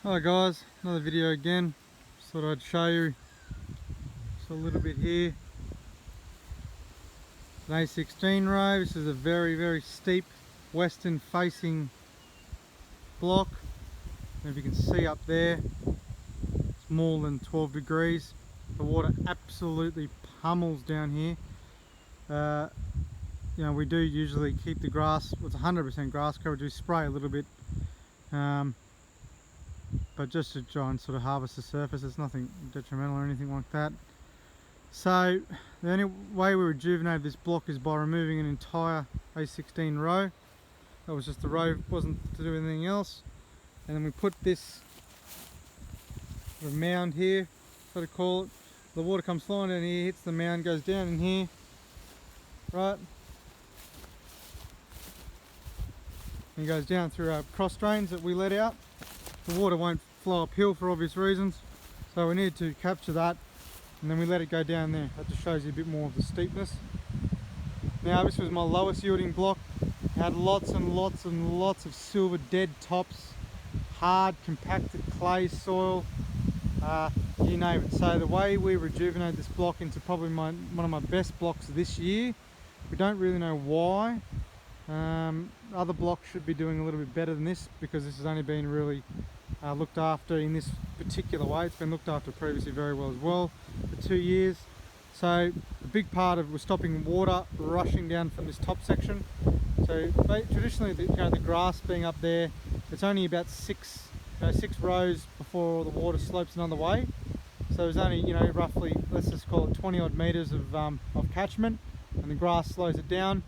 Hi guys, another video again. Just thought I'd show you just a little bit here. An A16 row. This is a very steep western facing block. And if you can see up there, it's more than 12 degrees. The water absolutely pummels down here. You know, we do usually keep the grass, well, it's 100% grass coverage. We spray a little bit, but just to try and sort of harvest the surface. It's nothing detrimental or anything like that. So the only way we rejuvenate this block is by removing an entire A16 row. That was just the row, wasn't to do anything else. And then we put this sort of mound here, so to call it. The water comes flying down here, hits the mound, goes down in here, right? And goes down through our cross drains that we let out. The water won't flow uphill for obvious reasons, so we need to capture that, and then we let it go down there. That just shows you a bit more of the steepness. Now this was my lowest yielding block. It had lots and lots of silver dead tops, hard compacted clay soil, you name it. So the way we rejuvenate this block into probably one of my best blocks this year, we don't really know why. Other blocks should be doing a little bit better than this, because this has only been really looked after in this particular way. It's been looked after previously very well as well for 2 years. So a big part of it was stopping water rushing down from this top section. So traditionally, the grass being up there, it's only about six rows before the water slopes another way. So there's only, roughly, let's just call it 20 odd meters of catchment, and the grass slows it down.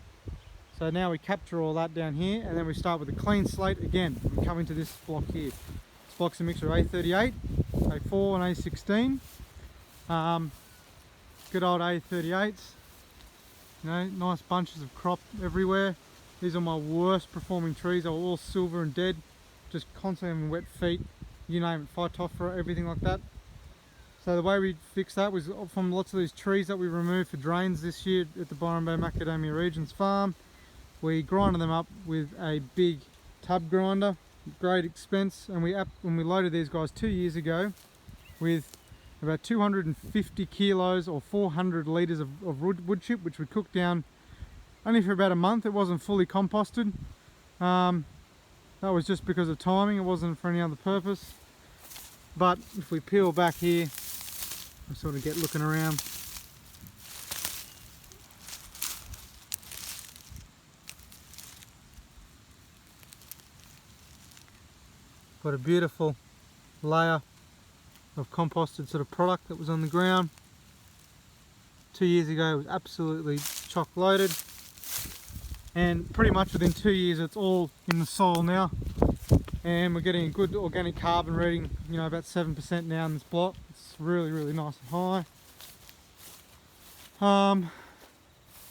So now we capture all that down here, and then we start with a clean slate again. We come into this block here. This block's a mixture of A38, A4 and A16. Good old A38s. Nice bunches of crop everywhere. These are my worst performing trees. They were all silver and dead, just constantly having wet feet, you name it, phytophthora, everything like that. So the way we fixed that was from lots of these trees that we removed for drains this year at the Byron Bay Macadamia Regions farm. We grinded them up with a big tub grinder, great expense, and when we loaded these guys 2 years ago with about 250 kilos or 400 litres of wood chip, which we cooked down only for about a month. It wasn't fully composted. That was just because of timing, it wasn't for any other purpose. But if we peel back here, we sort of get looking around. Got a beautiful layer of composted sort of product that was on the ground. 2 years ago it was absolutely chock loaded, and pretty much within 2 years it's all in the soil now, and we're getting a good organic carbon reading, about 7% now in this block. It's really nice and high.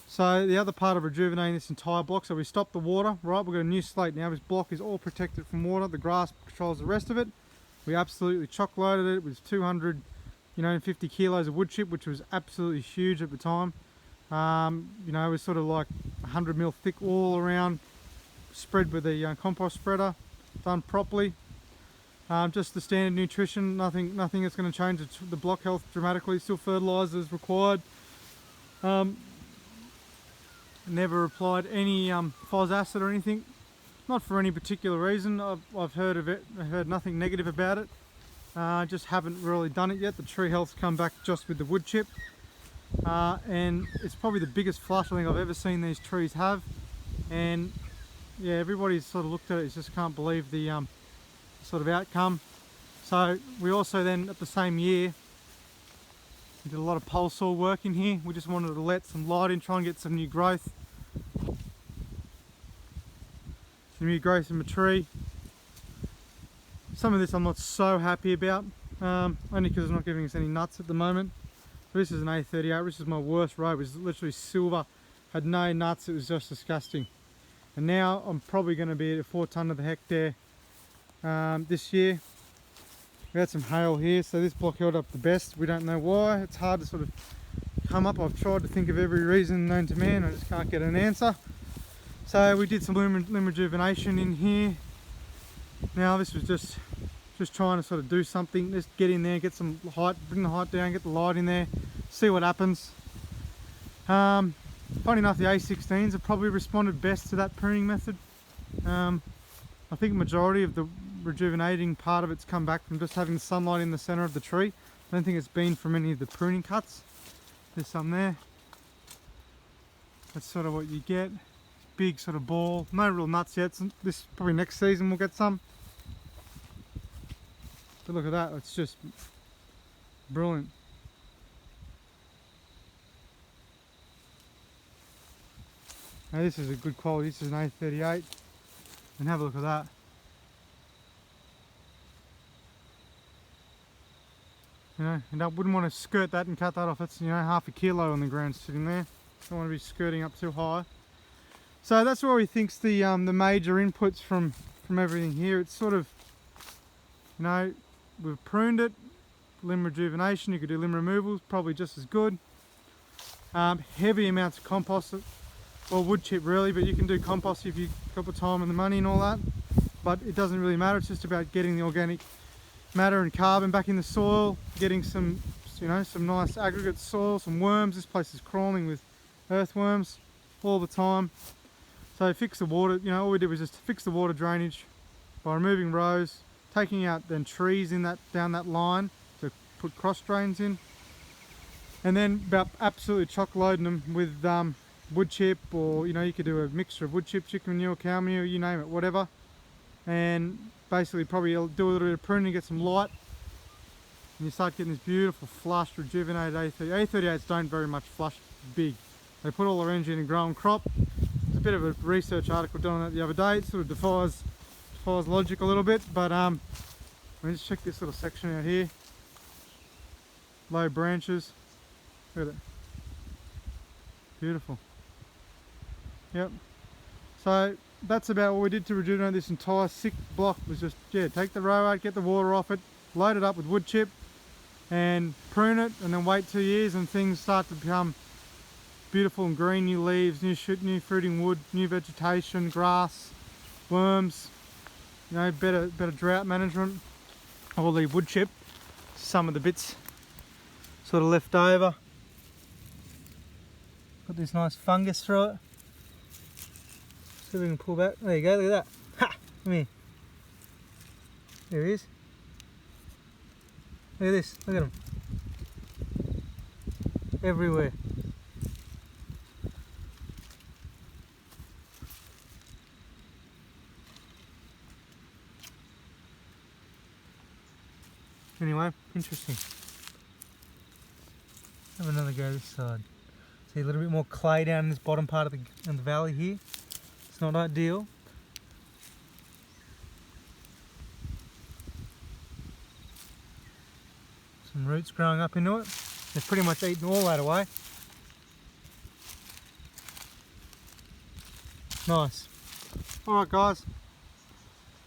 So the other part of rejuvenating this entire block, so we stopped the water, right? We've got a new slate now. This block is all protected from water. The grass controls the rest of it. We absolutely chock loaded it with 250 kilos of wood chip, which was absolutely huge at the time. It was sort of like 100 mil thick all around, spread with a compost spreader, done properly. Just the standard nutrition, nothing that's going to change the block health dramatically. Still fertilisers required. Never applied any phos acid or anything, not for any particular reason. I've heard of it, I've heard nothing negative about it. Just haven't really done it yet. The tree health's come back just with the wood chip, and it's probably the biggest flush I think I've ever seen these trees have. And yeah, everybody's sort of looked at it, just can't believe the sort of outcome. So we also then, at the same year, we did a lot of pole saw work in here. We just wanted to let some light in, try and get some new growth. Some new growth in the tree. Some of this I'm not so happy about, only because it's not giving us any nuts at the moment. This is an A38, which is my worst row. It was literally silver, had no nuts, it was just disgusting. And now I'm probably going to be at 4 tonne to the hectare this year. We had some hail here, so this block held up the best. We don't know why. It's hard to sort of come up. I've tried to think of every reason known to man, I just can't get an answer. So we did some limb rejuvenation in here. Now this was just just trying to sort of do something, just get in there, get some height, bring the height down, get the light in there, see what happens. Funny enough, the A16s have probably responded best to that pruning method. I think majority of the rejuvenating part of it's come back from just having the sunlight in the center of the tree. I don't think it's been from any of the pruning cuts. There's some there. That's sort of what you get. Big sort of ball, no real nuts yet. This probably next season we'll get some. But look at that, it's just brilliant. Now this is a good quality, this is an A38. And have a look at that. You know, and I wouldn't want to skirt that and cut that off. It's, you know, half a kilo on the ground sitting there. Don't want to be skirting up too high. So that's where he thinks the major inputs from everything here. It's sort of, you know, we've pruned it, limb rejuvenation. You could do limb removals, probably just as good. Heavy amounts of compost, or wood chip really, but you can do compost if you've got the time and the money and all that. But it doesn't really matter. It's just about getting the organic matter and carbon back in the soil, getting some, you know, some nice aggregate soil, some worms. This place is crawling with earthworms all the time. So fix the water, you know, all we did was just fix the water drainage by removing rows, taking out then trees in that, down that line to put cross drains in, and then about absolutely chock loading them with wood chip, or, you know, you could do a mixture of wood chip, chicken manure, cow manure, you name it, whatever. And basically probably do a little bit of pruning, get some light, and you start getting this beautiful flushed, rejuvenated A30. A38s don't very much flush big. They put all their energy in a growing crop. There's a bit of a research article done on that the other day. It sort of defies logic a little bit, but let me just check this little section out here. Low branches. Look at it. Beautiful. Yep. So that's about what we did to rejuvenate this entire sick block. Was just, yeah, take the row out, get the water off it, load it up with wood chip and prune it, and then wait 2 years and things start to become beautiful and green, new leaves, new fruiting wood, new vegetation, grass, worms, you know, better drought management. I'll leave wood chip, some of the bits sort of left over. Got this nice fungus through it. See if we can pull back. There you go, look at that. Ha! Come here. There he is. Look at this, look at him. Everywhere. Anyway, interesting. Have another go this side. See a little bit more clay down in this bottom part of the valley here. It's not ideal. Some roots growing up into it. They've pretty much eaten all that away. Nice. Alright guys,